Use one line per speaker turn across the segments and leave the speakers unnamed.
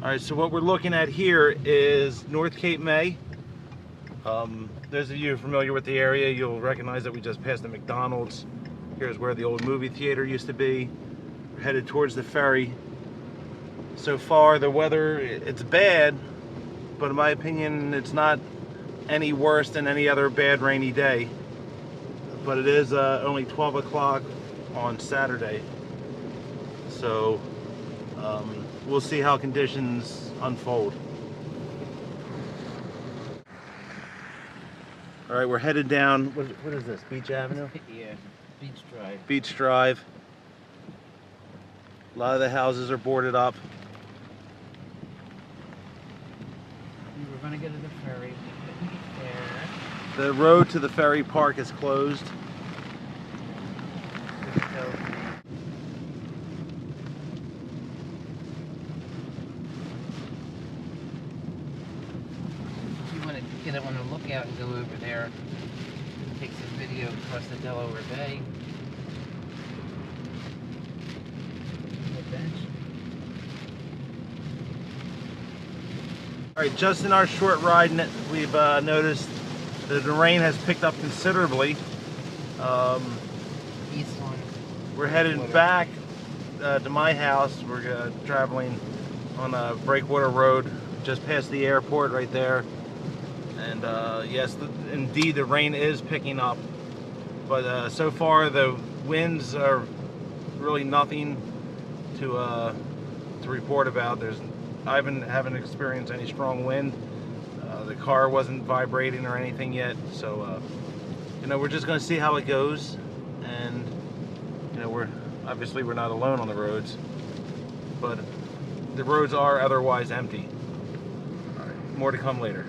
Alright, so what we're looking at here is North Cape May. Those of you familiar with the area, you'll recognize that we just passed the McDonald's. Here's where the old movie theater used to be. We're headed towards the ferry. So far, the weather, it's bad, but in my opinion, it's not any worse than any other bad rainy day. But it is only 12 o'clock on Saturday. So we'll see how conditions unfold. All right, we're headed down, what is this, Beach Avenue?
Yeah, Beach Drive.
Beach Drive. A lot of the houses are boarded up.
We were going to go to the ferry, we couldn't get there.
The road to the ferry park is closed.
Get it on the lookout and go over there, take some video across the Delaware Bay.
Alright, just in our short ride, we've noticed that the rain has picked up considerably. We're headed back to my house. We're traveling on a Breakwater Road, just past the airport right there. And yes, indeed the rain is picking up, but so far the winds are really nothing to report about. I haven't experienced any strong wind. The car wasn't vibrating or anything yet, so you know, we're just going to see how it goes. And you know, we're not alone on the roads, but the roads are otherwise empty. All right, more to come later.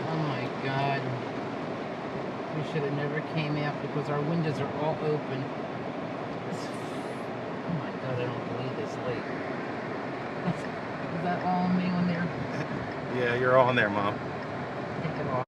Oh my God. We should have never came out because our windows are all open. Oh my God, I don't believe this late. Is that all me on there?
Yeah, you're all in there, Mom.
Take it off.